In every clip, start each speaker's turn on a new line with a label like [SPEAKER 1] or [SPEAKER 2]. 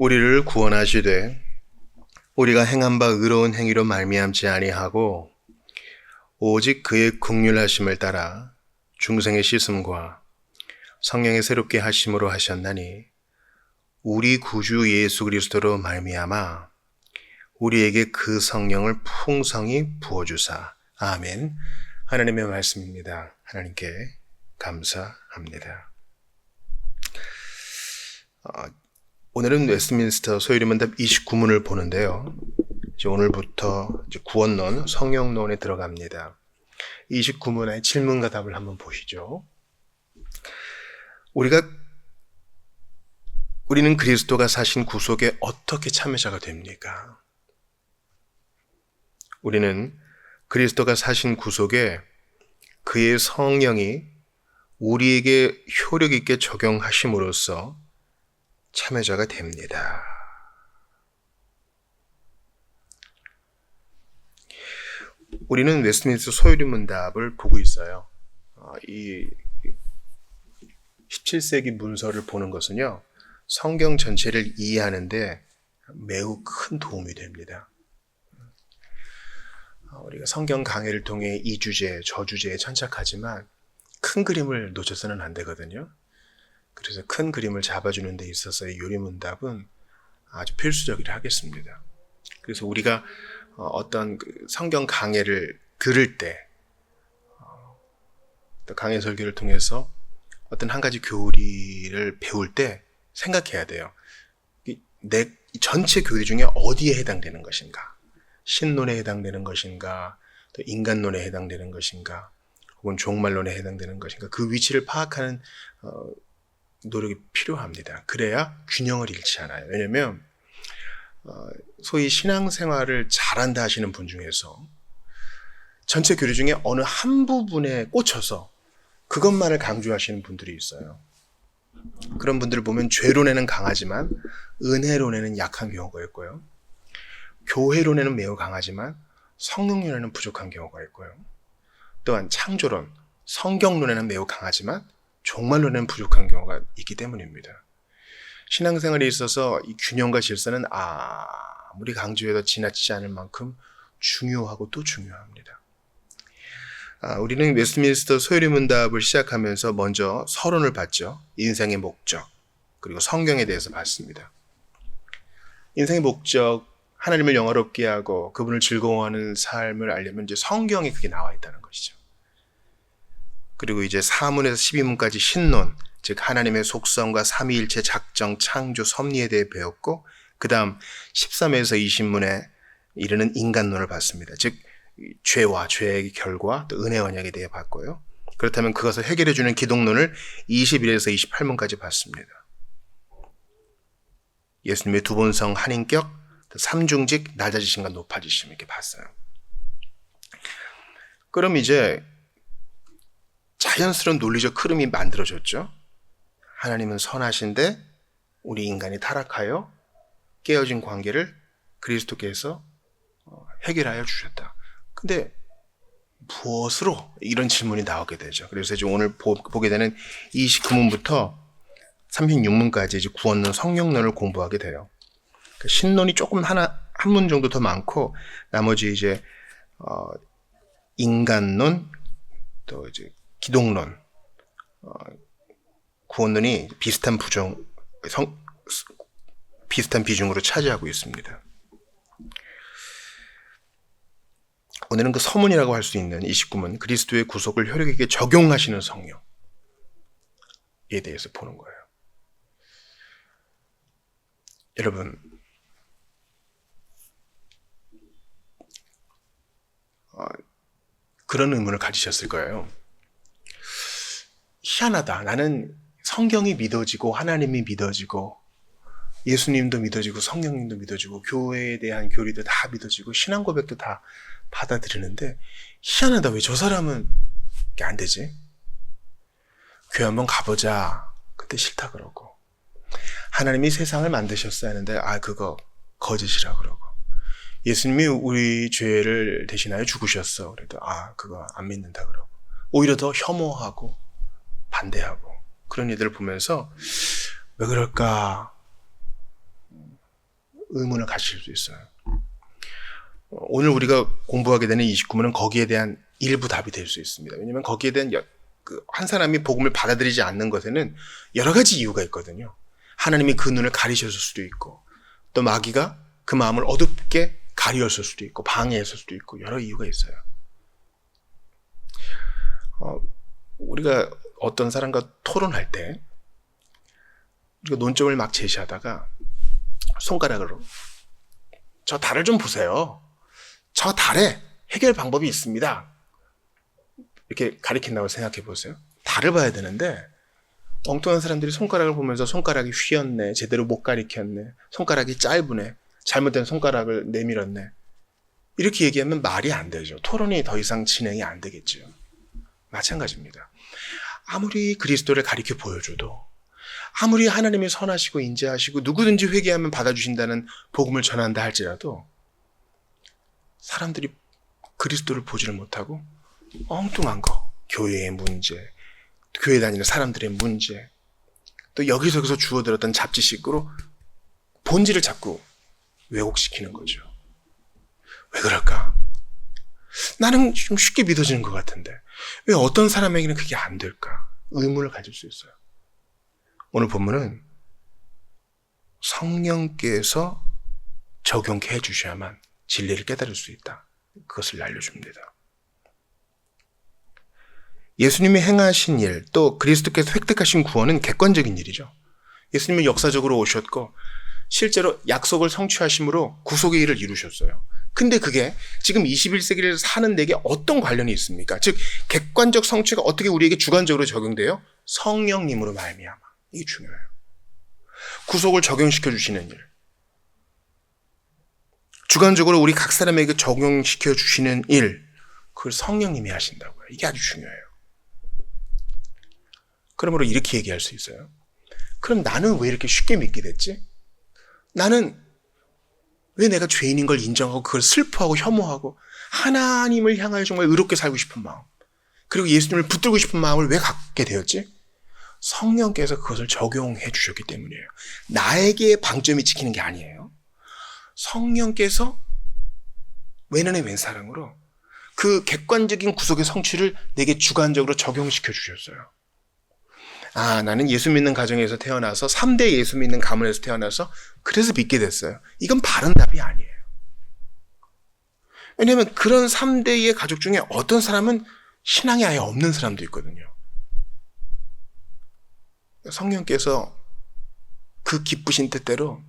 [SPEAKER 1] 우리를 구원하시되 우리가 행한 바 의로운 행위로 말미암지 아니하고 오직 그의 긍휼하심을 따라 중생의 씻음과 성령의 새롭게 하심으로 하셨나니 우리 구주 예수 그리스도로 말미암아 우리에게 그 성령을 풍성히 부어주사. 아멘. 하나님의 말씀입니다. 하나님께 감사합니다. 오늘은 웨스트민스터 소요리문답 29문을 보는데요. 이제 오늘부터 구원론, 성령론에 들어갑니다. 29문의 질문과 답을 한번 보시죠. 우리는 그리스도가 사신 구속에 어떻게 참여자가 됩니까? 우리는 그리스도가 사신 구속에 그의 성령이 우리에게 효력 있게 적용하심으로써 참여자가 됩니다. 우리는 웨스트민스터 소요리문답을 보고 있어요. 이 17세기 문서를 보는 것은요, 성경 전체를 이해하는데 매우 큰 도움이 됩니다. 우리가 성경 강해를 통해 이 주제, 저 주제에 천착하지만 큰 그림을 놓쳐서는 안 되거든요. 그래서 큰 그림을 잡아주는 데 있어서의 요리문답은 아주 필수적이라 하겠습니다. 그래서 우리가 어떤 성경 강해를 들을 때, 또 강해 설교를 통해서 어떤 한 가지 교리를 배울 때 생각해야 돼요. 내 전체 교리 중에 어디에 해당되는 것인가? 신론에 해당되는 것인가? 또 인간론에 해당되는 것인가? 혹은 종말론에 해당되는 것인가? 그 위치를 파악하는 노력이 필요합니다. 그래야 균형을 잃지 않아요. 왜냐하면 소위 신앙생활을 잘한다 하시는 분 중에서 전체 교리 중에 어느 한 부분에 꽂혀서 그것만을 강조하시는 분들이 있어요. 그런 분들을 보면 죄론에는 강하지만 은혜론에는 약한 경우가 있고요. 교회론에는 매우 강하지만 성령론에는 부족한 경우가 있고요. 또한 창조론, 성경론에는 매우 강하지만 종말론에는 부족한 경우가 있기 때문입니다. 신앙생활에 있어서 이 균형과 질서는 아무리 강조해도 지나치지 않을 만큼 중요하고 또 중요합니다. 우리는 웨스트민스터 소요리문답을 시작하면서 먼저 서론을 봤죠. 인생의 목적, 그리고 성경에 대해서 봤습니다. 인생의 목적, 하나님을 영화롭게 하고 그분을 즐거워하는 삶을 알려면 이제 성경에 그게 나와 있다는 것이죠. 그리고 이제 4문에서 12문까지 신론, 즉 하나님의 속성과 삼위일체 작정, 창조, 섭리에 대해 배웠고, 그 다음 13에서 20문에 이르는 인간론을 봤습니다. 즉 죄와 죄의 결과, 또 은혜 언약에 대해 봤고요. 그렇다면 그것을 해결해주는 기독론을 21에서 28문까지 봤습니다. 예수님의 두 본성 한인격, 삼중직, 낮아지심과 높아지심 이렇게 봤어요. 그럼 이제 자연스러운 논리적 흐름이 만들어졌죠. 하나님은 선하신데 우리 인간이 타락하여 깨어진 관계를 그리스도께서 해결하여 주셨다. 근데 무엇으로? 이런 질문이 나오게 되죠. 그래서 이제 오늘 보게 되는 29문부터 36문까지 이제 구원론, 성령론을 공부하게 돼요. 신론이 조금 한 문 정도 더 많고, 나머지 이제 인간론, 또 이제 기독론, 구원론이 비슷한 비중으로 차지하고 있습니다. 오늘은 그 서문이라고 할 수 있는 29문, 그리스도의 구속을 효력 있게 적용하시는 성령에 대해서 보는 거예요. 여러분, 그런 의문을 가지셨을 거예요. 희한하다. 나는 성경이 믿어지고 하나님이 믿어지고 예수님도 믿어지고 성령님도 믿어지고 교회에 대한 교리도 다 믿어지고 신앙 고백도 다 받아들이는데 희한하다. 왜 저 사람은 이게 안 되지? 교회 한번 가보자. 그때 싫다 그러고, 하나님이 세상을 만드셨어야 하는데 그거 거짓이라 그러고, 예수님이 우리 죄를 대신하여 죽으셨어. 그래도 그거 안 믿는다 그러고, 오히려 더 혐오하고 반대하고, 그런 이들을 보면서 왜 그럴까 의문을 가질 수 있어요. 오늘 우리가 공부하게 되는 29문은 거기에 대한 일부 답이 될 수 있습니다. 왜냐하면 거기에 대한 한 사람이 복음을 받아들이지 않는 것에는 여러 가지 이유가 있거든요. 하나님이 그 눈을 가리셨을 수도 있고, 또 마귀가 그 마음을 어둡게 가리었을 수도 있고, 방해했을 수도 있고, 여러 이유가 있어요. 우리가 어떤 사람과 토론할 때 우리가 논점을 막 제시하다가 손가락으로 저 달을 좀 보세요. 저 달에 해결 방법이 있습니다. 이렇게 가리킨다고 생각해 보세요. 달을 봐야 되는데 엉뚱한 사람들이 손가락을 보면서 손가락이 휘었네, 제대로 못 가리켰네, 손가락이 짧으네, 잘못된 손가락을 내밀었네, 이렇게 얘기하면 말이 안 되죠. 토론이 더 이상 진행이 안 되겠죠. 마찬가지입니다. 아무리 그리스도를 가리켜 보여줘도, 아무리 하나님이 선하시고 인자하시고 누구든지 회개하면 받아주신다는 복음을 전한다 할지라도 사람들이 그리스도를 보지를 못하고 엉뚱한 거, 교회의 문제, 교회 다니는 사람들의 문제, 또 여기저기서 주워들었던 잡지식으로 본질을 자꾸 왜곡시키는 거죠. 왜 그럴까? 나는 좀 쉽게 믿어지는 것 같은데 왜 어떤 사람에게는 그게 안 될까? 의문을 가질 수 있어요. 오늘 본문은 성령께서 적용해 주셔야만 진리를 깨달을 수 있다. 그것을 알려줍니다. 예수님이 행하신 일, 또 그리스도께서 획득하신 구원은 객관적인 일이죠. 예수님은 역사적으로 오셨고 실제로 약속을 성취하심으로 구속의 일을 이루셨어요. 근데 그게 지금 21세기를 사는 데게 어떤 관련이 있습니까? 즉 객관적 성취가 어떻게 우리에게 주관적으로 적용돼요? 성령님으로 말미암아. 이게 중요해요. 구속을 적용시켜 주시는 일, 주관적으로 우리 각 사람에게 적용시켜 주시는 일, 그걸 성령님이 하신다고요. 이게 아주 중요해요. 그러므로 이렇게 얘기할 수 있어요. 그럼 나는 왜 이렇게 쉽게 믿게 됐지? 나는 왜 내가 죄인인 걸 인정하고 그걸 슬퍼하고 혐오하고 하나님을 향하여 정말 의롭게 살고 싶은 마음, 그리고 예수님을 붙들고 싶은 마음을 왜 갖게 되었지? 성령께서 그것을 적용해 주셨기 때문이에요. 나에게 방점이 찍히는 게 아니에요. 성령께서 왼은의 왼사랑으로 그 객관적인 구속의 성취를 내게 주관적으로 적용시켜 주셨어요. 아, 나는 예수 믿는 가정에서 태어나서 3대 예수 믿는 가문에서 태어나서 그래서 믿게 됐어요. 이건 바른 답이 아니에요. 왜냐하면 그런 3대의 가족 중에 어떤 사람은 신앙이 아예 없는 사람도 있거든요. 성령께서 그 기쁘신 뜻대로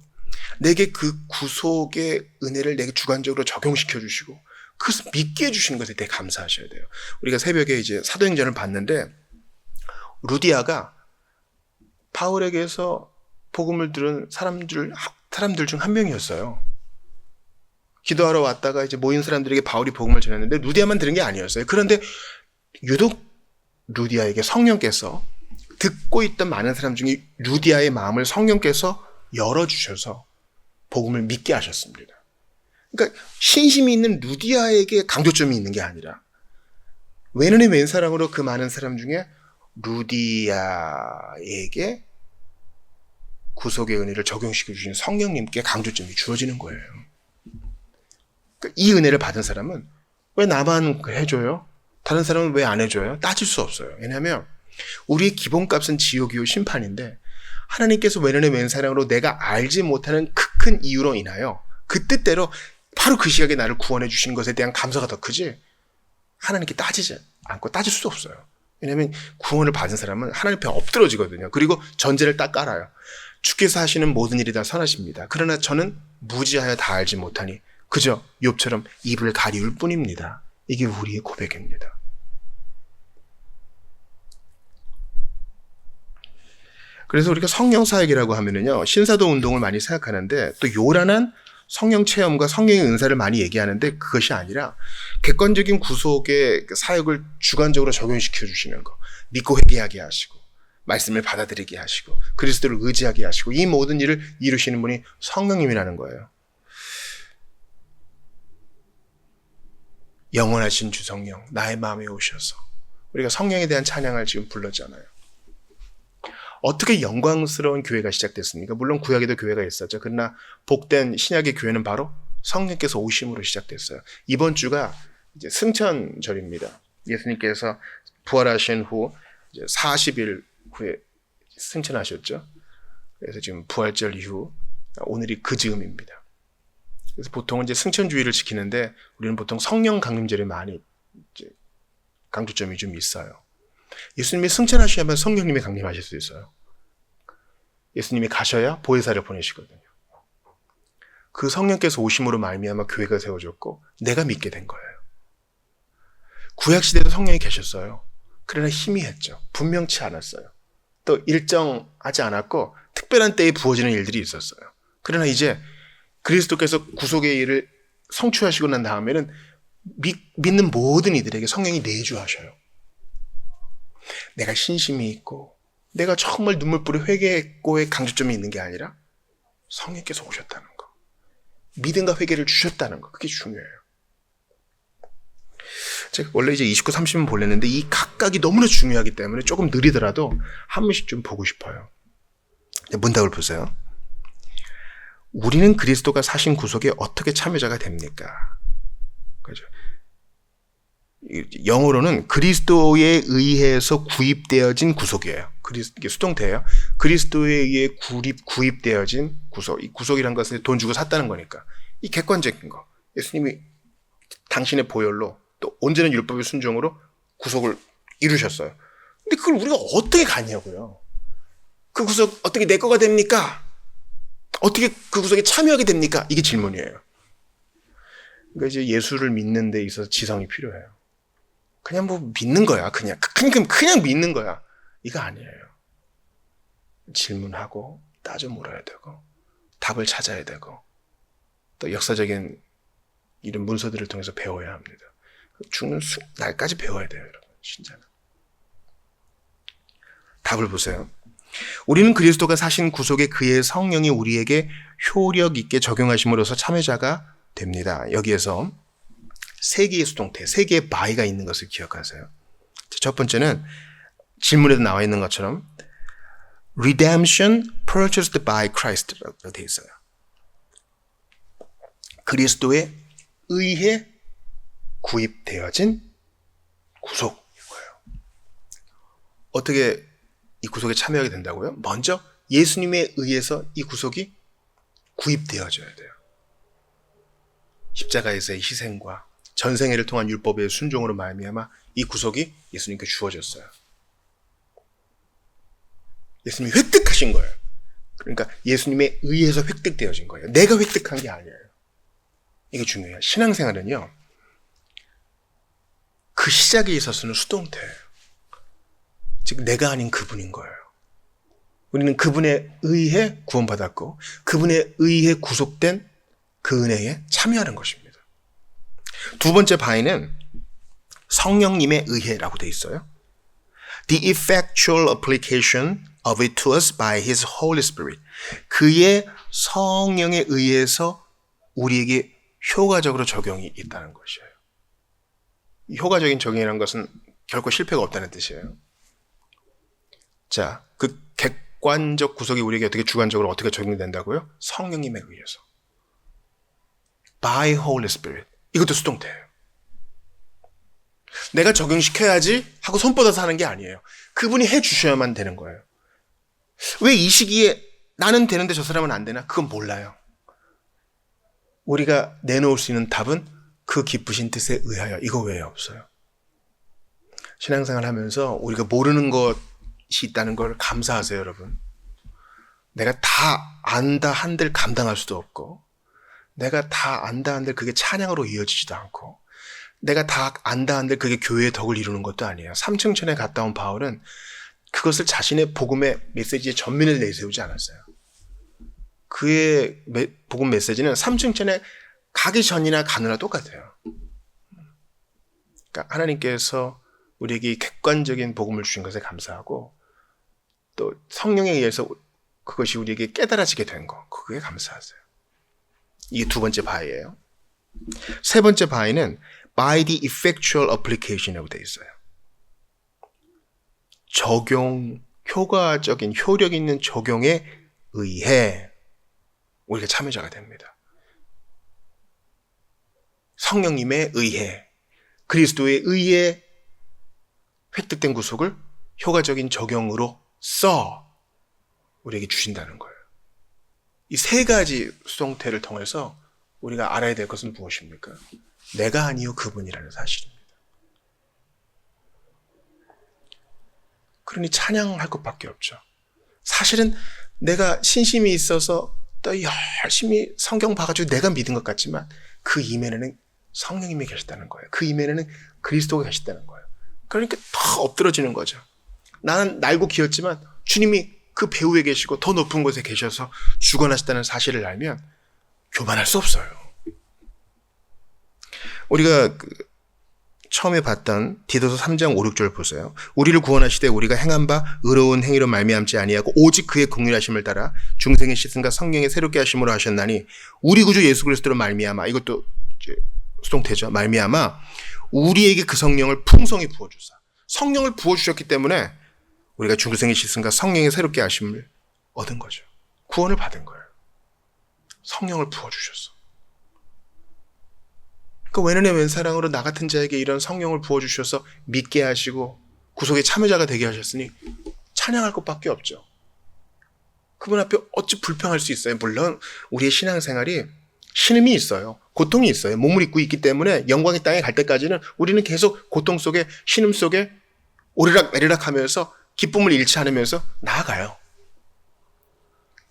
[SPEAKER 1] 내게 그 구속의 은혜를 내게 주관적으로 적용시켜 주시고 그것을 믿게 해주시는 것에 대해 감사하셔야 돼요. 우리가 새벽에 이제 사도행전을 봤는데 루디아가 바울에게서 복음을 들은 사람들 중 한 명이었어요. 기도하러 왔다가 이제 모인 사람들에게 바울이 복음을 전했는데 루디아만 들은 게 아니었어요. 그런데 유독 루디아에게 성령께서 듣고 있던 많은 사람 중에 루디아의 마음을 성령께서 열어주셔서 복음을 믿게 하셨습니다. 그러니까 신심이 있는 루디아에게 강조점이 있는 게 아니라 왼은의 왼사랑으로 그 많은 사람 중에 루디아에게 구속의 은혜를 적용시켜 주신 성령님께 강조점이 주어지는 거예요. 그러니까 이 은혜를 받은 사람은 왜 나만 해줘요? 다른 사람은 왜 안 해줘요? 따질 수 없어요. 왜냐하면 우리의 기본값은 지옥이요 심판인데 하나님께서 왼은의 왼사랑으로 내가 알지 못하는 큰 이유로 인하여 그 뜻대로 바로 그 시각에 나를 구원해 주신 것에 대한 감사가 더 크지 하나님께 따지지 않고 따질 수도 없어요. 왜냐하면 구원을 받은 사람은 하나님 앞에 엎드러지거든요. 그리고 전제를 딱 깔아요. 주께서 하시는 모든 일이 다 선하십니다. 그러나 저는 무지하여 다 알지 못하니 그저 욥처럼 입을 가리울 뿐입니다. 이게 우리의 고백입니다. 그래서 우리가 성령 사역이라고 하면은요, 신사도 운동을 많이 생각하는데 또 요란한 성령 체험과 성령의 은사를 많이 얘기하는데 그것이 아니라 객관적인 구속의 사역을 주관적으로 적용시켜 주시는 거, 믿고 회개하게 하시고 말씀을 받아들이게 하시고 그리스도를 의지하게 하시고 이 모든 일을 이루시는 분이 성령님이라는 거예요. 영원하신 주 성령 나의 마음에 오셔서 우리가 성령에 대한 찬양을 지금 불렀잖아요. 어떻게 영광스러운 교회가 시작됐습니까? 물론 구약에도 교회가 있었죠. 그러나 복된 신약의 교회는 바로 성령께서 오심으로 시작됐어요. 이번 주가 이제 승천절입니다. 예수님께서 부활하신 후 이제 40일 후에 승천하셨죠. 그래서 지금 부활절 이후 오늘이 그 즈음입니다. 그래서 보통은 이제 승천주의를 지키는데 우리는 보통 성령 강림절에 많이 이제 강조점이 좀 있어요. 예수님이 승천하시면 성령님이 강림하실 수 있어요. 예수님이 가셔야 보혜사를 보내시거든요. 그 성령께서 오심으로 말미암아 교회가 세워졌고 내가 믿게 된 거예요. 구약 시대도 성령이 계셨어요. 그러나 희미했죠. 분명치 않았어요. 또 일정하지 않았고 특별한 때에 부어지는 일들이 있었어요. 그러나 이제 그리스도께서 구속의 일을 성취하시고 난 다음에는 믿는 모든 이들에게 성령이 내주하셔요. 내가 신심이 있고 내가 정말 눈물부에 회개했고의 강조점이 있는 게 아니라 성령께서 오셨다는 거. 믿음과 회개를 주셨다는 거. 그게 중요해요. 제가 원래 이제 29, 30분 보냈는데 이 각각이 너무나 중요하기 때문에 조금 느리더라도 한 번씩 좀 보고 싶어요. 문답을 보세요. 우리는 그리스도가 사신 구속에 어떻게 참여자가 됩니까? 그죠? 영어로는 그리스도에 의해서 구입되어진 구속이에요. 이게 수동태예요. 그리스도에 의해 구입되어진 구속. 이 구속이란 것은 돈 주고 샀다는 거니까. 이 객관적인 거. 예수님이 당신의 보혈로 또 온전한 율법의 순종으로 구속을 이루셨어요. 근데 그걸 우리가 어떻게 가냐고요. 그 구속 어떻게 내 거가 됩니까? 어떻게 그 구속에 참여하게 됩니까? 이게 질문이에요. 그러니까 이제 예수를 믿는 데 있어서 지성이 필요해요. 그냥 뭐 믿는 거야. 그냥 믿는 거야. 이거 아니에요. 질문하고 따져 물어야 되고 답을 찾아야 되고 또 역사적인 이런 문서들을 통해서 배워야 합니다. 죽는 날까지 배워야 돼요, 여러분. 신자는. 답을 보세요. 우리는 그리스도가 사신 구속에 그의 성령이 우리에게 효력 있게 적용하심으로써 참여자가 됩니다. 여기에서 세 개의 수동태, 세 개의 by가 있는 것을 기억하세요. 첫 번째는 질문에도 나와 있는 것처럼 redemption purchased by Christ라고 되어 있어요. 그리스도에 의해 구입되어진 구속이고요. 어떻게 이 구속에 참여하게 된다고요? 먼저 예수님에 의해서 이 구속이 구입되어져야 돼요. 십자가에서의 희생과 전생애를 통한 율법의 순종으로 말미암아 이 구속이 예수님께 주어졌어요. 예수님이 획득하신 거예요. 그러니까 예수님에 의해서 획득되어진 거예요. 내가 획득한 게 아니에요. 이게 중요해요. 신앙생활은요. 그 시작에 있어서는 수동태예요. 즉 내가 아닌 그분인 거예요. 우리는 그분에 의해 구원받았고 그분에 의해 구속된 그 은혜에 참여하는 것입니다. 두 번째 바이는 성령님에 의해라고 되어 있어요. The effectual application of it to us by His Holy Spirit. 그의 성령에 의해서 우리에게 효과적으로 적용이 있다는 것이에요. 이 효과적인 적용이라는 것은 결코 실패가 없다는 뜻이에요. 자, 그 객관적 구속이 우리에게 어떻게 주관적으로 어떻게 적용된다고요? 성령님에 의해서. By Holy Spirit. 이것도 수동태예요. 내가 적용시켜야지 하고 손 뻗어서 하는 게 아니에요. 그분이 해주셔야만 되는 거예요. 왜 이 시기에 나는 되는데 저 사람은 안 되나? 그건 몰라요. 우리가 내놓을 수 있는 답은 그 기쁘신 뜻에 의하여 이거 외에 없어요. 신앙생활 하면서 우리가 모르는 것이 있다는 걸 감사하세요, 여러분. 내가 다 안다 한들 감당할 수도 없고 내가 다 안다 한들 그게 찬양으로 이어지지도 않고 내가 다 안다 한들 그게 교회의 덕을 이루는 것도 아니에요. 삼층천에 갔다 온 바울은 그것을 자신의 복음의 메시지의 전면에 내세우지 않았어요. 그의 복음 메시지는 삼층천에 가기 전이나 가느나 똑같아요. 그러니까 하나님께서 우리에게 객관적인 복음을 주신 것에 감사하고 또 성령에 의해서 그것이 우리에게 깨달아지게 된 거, 그게 감사하세요. 이게 두 번째 바이예요. 세 번째 바이는 by the effectual application이라고 되어 있어요. 효과적인 효력 있는 적용에 의해 우리가 참여자가 됩니다. 성령님에 의해, 그리스도에 의해 획득된 구속을 효과적인 적용으로 써 우리에게 주신다는 거예요. 이 세 가지 수동태를 통해서 우리가 알아야 될 것은 무엇입니까? 내가 아니요 그분이라는 사실입니다. 그러니 찬양할 것밖에 없죠. 사실은 내가 신심이 있어서 또 열심히 성경 봐가지고 내가 믿은 것 같지만 그 이면에는 성령님이 계시다는 거예요. 그 이면에는 그리스도가 계시다는 거예요. 그러니까 더 엎드러지는 거죠. 나는 날고 기었지만 주님이 그 배후에 계시고 더 높은 곳에 계셔서 죽어나셨다는 사실을 알면 교만할 수 없어요. 우리가 처음에 봤던 디도서 3장 5, 6절 보세요. 우리를 구원하시되 우리가 행한 바 의로운 행위로 말미암지 아니하고 오직 그의 긍휼하심을 따라 중생의 씻음과 성령의 새롭게 하심으로 하셨나니 우리 구주 예수 그리스도로 말미암아, 이것도 수동태죠. 말미암아 우리에게 그 성령을 풍성히 부어주사. 성령을 부어주셨기 때문에 우리가 중생의 씻음과 성령의 새롭게 하심을 얻은 거죠. 구원을 받은 거예요. 성령을 부어주셨어. 그 웬은의 웬사랑으로 나 같은 자에게 이런 성령을 부어주셔서 믿게 하시고 구속의 참여자가 되게 하셨으니 찬양할 것밖에 없죠. 그분 앞에 어찌 불평할 수 있어요? 물론 우리의 신앙생활이 신음이 있어요. 고통이 있어요. 몸을 입고 있기 때문에 영광의 땅에 갈 때까지는 우리는 계속 고통 속에, 신음 속에 오르락 내리락 하면서 기쁨을 잃지 않으면서 나아가요.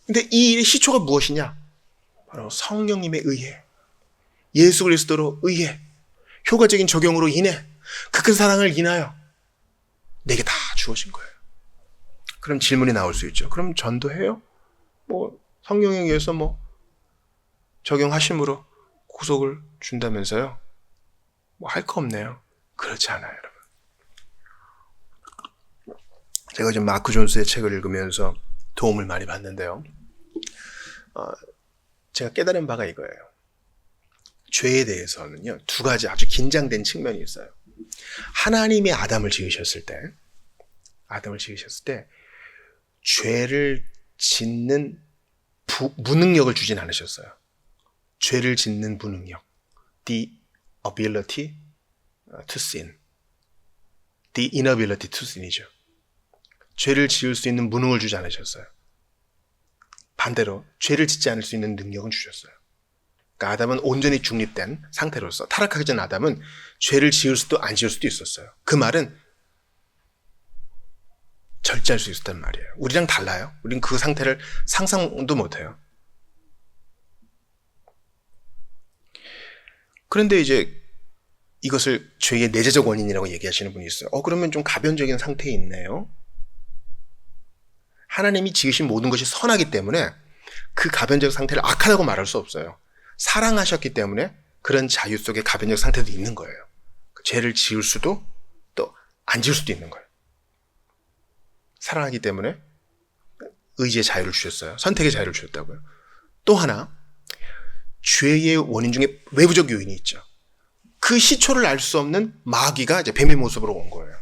[SPEAKER 1] 근데 이 일의 시초가 무엇이냐? 바로 성령님에 의해, 예수 그리스도로 의해, 효과적인 적용으로 인해, 그 큰 사랑을 인하여 내게 다 주어진 거예요. 그럼 질문이 나올 수 있죠. 그럼 전도해요? 성령에 의해서 적용하심으로 구속을 준다면서요? 할 거 없네요. 그렇지 않아요, 여러분. 제가 지금 마크 존스의 책을 읽으면서 도움을 많이 받는데요. 제가 깨달은 바가 이거예요. 죄에 대해서는요, 두 가지 아주 긴장된 측면이 있어요. 하나님이 아담을 지으셨을 때, 죄를 짓는 무능력을 주진 않으셨어요. 죄를 짓는 무능력. The ability to sin. The inability to sin이죠. 죄를 지을 수 있는 무능을 주지 않으셨어요. 반대로 죄를 짓지 않을 수 있는 능력은 주셨어요. 그러니까 아담은 온전히 중립된 상태로서, 타락하기 전 아담은 죄를 지을 수도 안 지을 수도 있었어요. 그 말은 절제할 수 있었단 말이에요. 우리랑 달라요. 우린 그 상태를 상상도 못해요. 그런데 이제 이것을 죄의 내재적 원인이라고 얘기하시는 분이 있어요. 그러면 좀 가변적인 상태에 있네요. 하나님이 지으신 모든 것이 선하기 때문에 그 가변적 상태를 악하다고 말할 수 없어요. 사랑하셨기 때문에 그런 자유 속에 가변적 상태도 있는 거예요. 죄를 지을 수도 또 안 지을 수도 있는 거예요. 사랑하기 때문에 의지의 자유를 주셨어요. 선택의 자유를 주셨다고요. 또 하나, 죄의 원인 중에 외부적 요인이 있죠. 그 시초를 알 수 없는 마귀가 이제 뱀의 모습으로 온 거예요.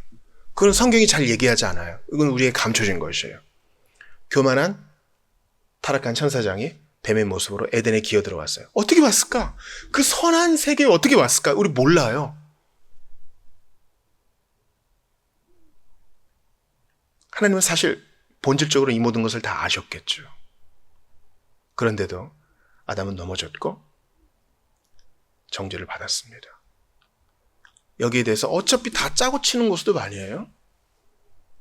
[SPEAKER 1] 그건 성경이 잘 얘기하지 않아요. 이건 우리에게 감춰진 것이에요. 교만한 타락한 천사장이 뱀의 모습으로 에덴에 기어 들어왔어요. 어떻게 왔을까? 그 선한 세계에 어떻게 왔을까? 우리 몰라요. 하나님은 사실 본질적으로 이 모든 것을 다 아셨겠죠. 그런데도 아담은 넘어졌고 정죄를 받았습니다. 여기에 대해서 어차피 다 짜고 치는 것도 아니에요.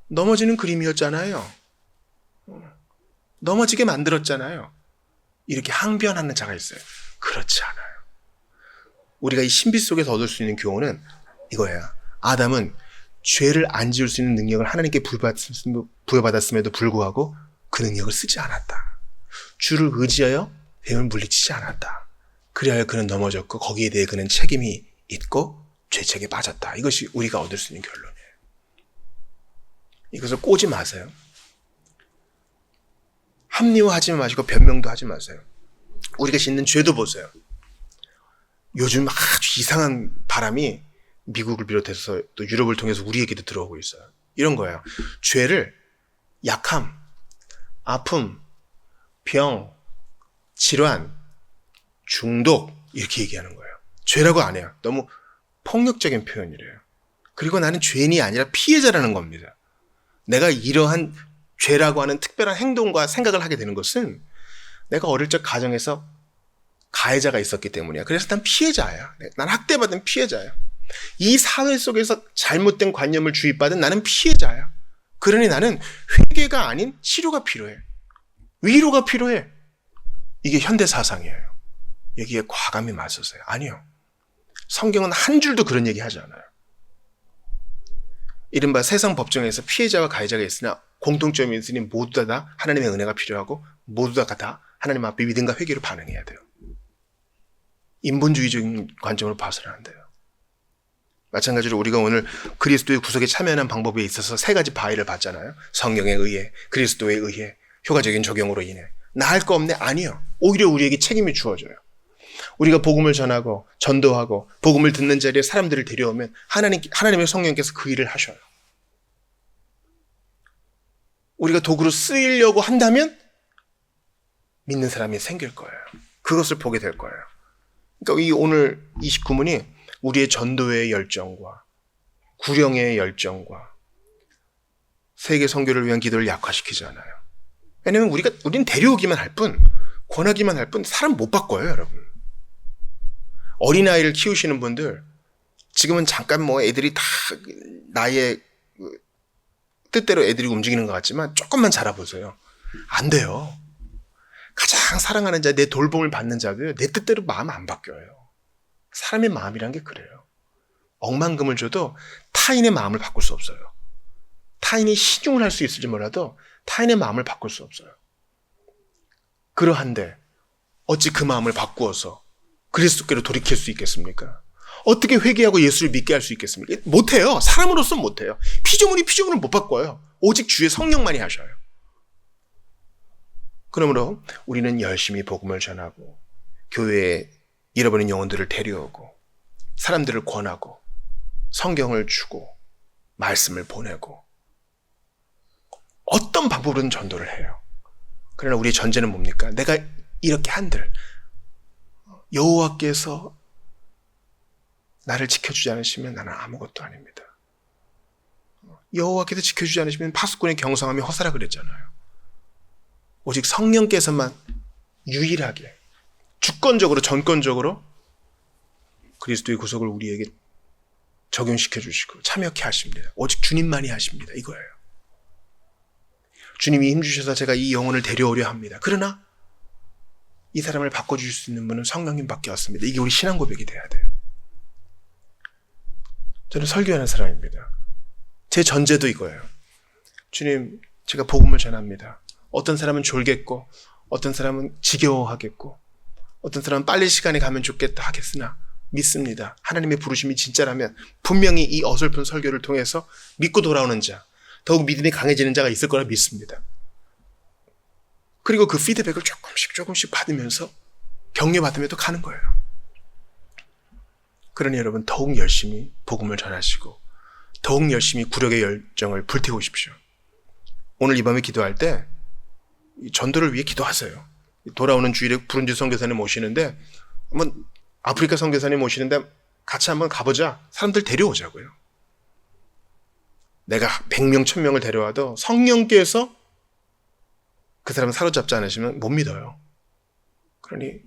[SPEAKER 1] 넘어지는 그림이었잖아요. 넘어지게 만들었잖아요. 이렇게 항변하는 자가 있어요. 그렇지 않아요. 우리가 이 신비 속에서 얻을 수 있는 교훈은 이거예요. 아담은 죄를 안 지을 수 있는 능력을 하나님께 부여받았음에도 불구하고 그 능력을 쓰지 않았다. 주를 의지하여 뱀을 물리치지 않았다. 그리하여 그는 넘어졌고 거기에 대해 그는 책임이 있고 죄책에 빠졌다. 이것이 우리가 얻을 수 있는 결론이에요. 이것을 꼬지 마세요. 합리화하지 마시고 변명도 하지 마세요. 우리가 짓는 죄도 보세요. 요즘 아주 이상한 바람이 미국을 비롯해서 또 유럽을 통해서 우리에게도 들어오고 있어요. 이런 거예요. 죄를 약함, 아픔, 병, 질환, 중독 이렇게 얘기하는 거예요. 죄라고 안 해요. 너무 폭력적인 표현이래요. 그리고 나는 죄인이 아니라 피해자라는 겁니다. 내가 이러한 죄라고 하는 특별한 행동과 생각을 하게 되는 것은 내가 어릴 적 가정에서 가해자가 있었기 때문이야. 그래서 난 피해자야. 난 학대받은 피해자야. 이 사회 속에서 잘못된 관념을 주입받은 나는 피해자야. 그러니 나는 회개가 아닌 치료가 필요해. 위로가 필요해. 이게 현대 사상이에요. 여기에 과감히 맞섰어요. 아니요. 성경은 한 줄도 그런 얘기 하지 않아요. 이른바 세상 법정에서 피해자와 가해자가 있으나 공통점이 있으니 모두 다 하나님의 은혜가 필요하고 모두 다 하나님 앞에 믿음과 회개로 반응해야 돼요. 인본주의적인 관점으로 봐서는 안 돼요. 마찬가지로 우리가 오늘 그리스도의 구속에 참여하는 방법에 있어서 세 가지 바위를 봤잖아요. 성령에 의해, 그리스도에 의해, 효과적인 적용으로 인해. 나 할 거 없네? 아니요. 오히려 우리에게 책임이 주어져요. 우리가 복음을 전하고 전도하고 복음을 듣는 자리에 사람들을 데려오면 하나님의 성령께서 그 일을 하셔요. 우리가 도구로 쓰이려고 한다면 믿는 사람이 생길 거예요. 그것을 보게 될 거예요. 그러니까 이 오늘 29문이 우리의 전도의 열정과 구령의 열정과 세계 선교를 위한 기도를 약화시키지 않아요. 왜냐면 우린 데려오기만 할 뿐, 권하기만 할 뿐, 사람 못 바꿔요, 여러분. 어린아이를 키우시는 분들, 지금은 잠깐 애들이 다 나의 뜻대로 애들이 움직이는 것 같지만 조금만 자라보세요. 안 돼요. 가장 사랑하는 자, 내 돌봄을 받는 자도요, 내 뜻대로 마음 안 바뀌어요. 사람의 마음이란 게 그래요. 억만금을 줘도 타인의 마음을 바꿀 수 없어요. 타인이 신중을 할 수 있을지 몰라도 타인의 마음을 바꿀 수 없어요. 그러한데 어찌 그 마음을 바꾸어서 그리스도께로 돌이킬 수 있겠습니까? 어떻게 회개하고 예수를 믿게 할 수 있겠습니까? 못해요. 사람으로서는 못해요. 피조물을 못 바꿔요. 오직 주의 성령만이 하셔요. 그러므로 우리는 열심히 복음을 전하고 교회에 잃어버린 영혼들을 데려오고 사람들을 권하고 성경을 주고 말씀을 보내고 어떤 방법으로든 전도를 해요. 그러나 우리의 전제는 뭡니까? 내가 이렇게 한들 여호와께서 나를 지켜주지 않으시면 나는 아무것도 아닙니다. 여호와께서 지켜주지 않으시면 파수꾼의 경성함이 허사라 그랬잖아요. 오직 성령께서만 유일하게 주권적으로 전권적으로 그리스도의 구속을 우리에게 적용시켜 주시고 참여케 하십니다. 오직 주님만이 하십니다. 이거예요. 주님이 힘주셔서 제가 이 영혼을 데려오려 합니다. 그러나 이 사람을 바꿔주실 수 있는 분은 성령님밖에 없습니다. 이게 우리 신앙 고백이 돼야 돼요. 저는 설교하는 사람입니다. 제 전제도 이거예요. 주님, 제가 복음을 전합니다. 어떤 사람은 졸겠고 어떤 사람은 지겨워하겠고 어떤 사람은 빨리 시간이 가면 좋겠다 하겠으나 믿습니다. 하나님의 부르심이 진짜라면 분명히 이 어설픈 설교를 통해서 믿고 돌아오는 자, 더욱 믿음이 강해지는 자가 있을 거라 믿습니다. 그리고 그 피드백을 조금씩 받으면서 격려받으며 또 가는 거예요. 그러니 여러분 더욱 열심히 복음을 전하시고 더욱 열심히 구력의 열정을 불태우십시오. 오늘 이 밤에 기도할 때 전도를 위해 기도하세요. 돌아오는 주일에 부른지 선교사님 모시는데 한번 아프리카 선교사님 모시는데 같이 한번 가보자. 사람들 데려오자고요. 내가 100명, 1000명을 데려와도 성령께서 그 사람을 사로잡지 않으시면 못 믿어요. 그러니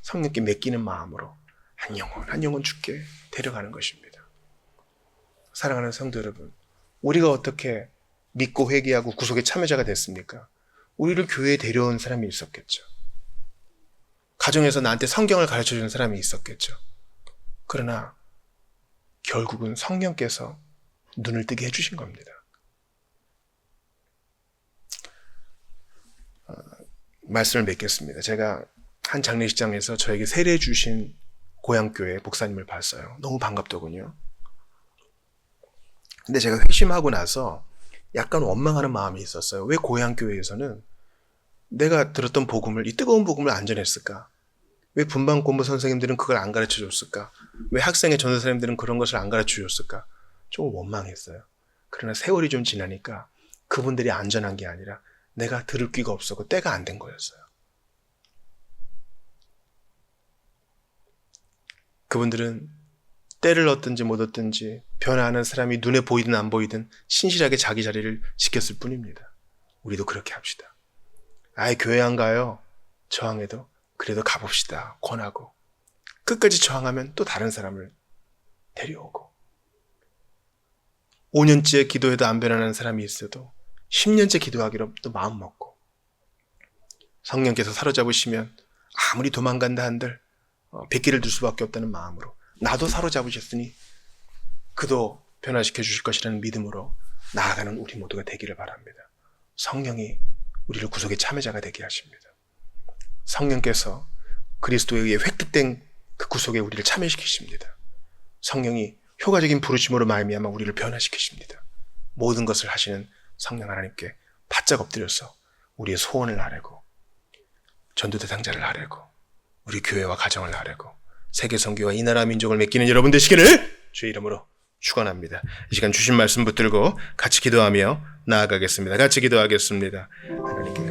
[SPEAKER 1] 성령께 맡기는 마음으로 한 영혼 주께 데려가는 것입니다. 사랑하는 성도 여러분, 우리가 어떻게 믿고 회개하고 구속의 참여자가 됐습니까? 우리를 교회에 데려온 사람이 있었겠죠. 가정에서 나한테 성경을 가르쳐주는 사람이 있었겠죠. 그러나 결국은 성령께서 눈을 뜨게 해주신 겁니다. 말씀을 맺겠습니다. 제가 한 장례식장에서 저에게 세례 주신 고향교회 목사님을 봤어요. 너무 반갑더군요. 근데 제가 회심하고 나서 약간 원망하는 마음이 있었어요. 왜 고향교회에서는 내가 들었던 복음을, 이 뜨거운 복음을 안 전했을까? 왜 분방공부 선생님들은 그걸 안 가르쳐 줬을까? 왜 학생의 전도사님들은 그런 것을 안 가르쳐 줬을까? 좀 원망했어요. 그러나 세월이 좀 지나니까 그분들이 안전한 게 아니라 내가 들을 귀가 없었고 때가 안 된 거였어요. 그분들은 때를 얻든지 못 얻든지 변화하는 사람이 눈에 보이든 안 보이든 신실하게 자기 자리를 지켰을 뿐입니다. 우리도 그렇게 합시다. 아예 교회 안 가요. 저항해도 그래도 가봅시다. 권하고 끝까지 저항하면 또 다른 사람을 데려오고 5년째 기도해도 안 변하는 사람이 있어도 10년째 기도하기로 또 마음 먹고 성령께서 사로잡으시면 아무리 도망간다 한들 빗길을 둘 수밖에 없다는 마음으로 나도 사로잡으셨으니 그도 변화시켜 주실 것이라는 믿음으로 나아가는 우리 모두가 되기를 바랍니다. 성령이 우리를 구속의 참여자가 되게 하십니다. 성령께서 그리스도에 의해 획득된 그 구속에 우리를 참여시키십니다. 성령이 효과적인 부르심으로 말미암아 우리를 변화시키십니다. 모든 것을 하시는 성령 하나님께 바짝 엎드려서 우리의 소원을 아뢰고 전도대상자를 아뢰고 우리 교회와 가정을 아뢰고 세계 선교와 이 나라 민족을 맡기는 여러분 되시기를 주의 이름으로 축원합니다. 이 시간 주신 말씀 붙들고 같이 기도하며 나아가겠습니다. 같이 기도하겠습니다. 하나님께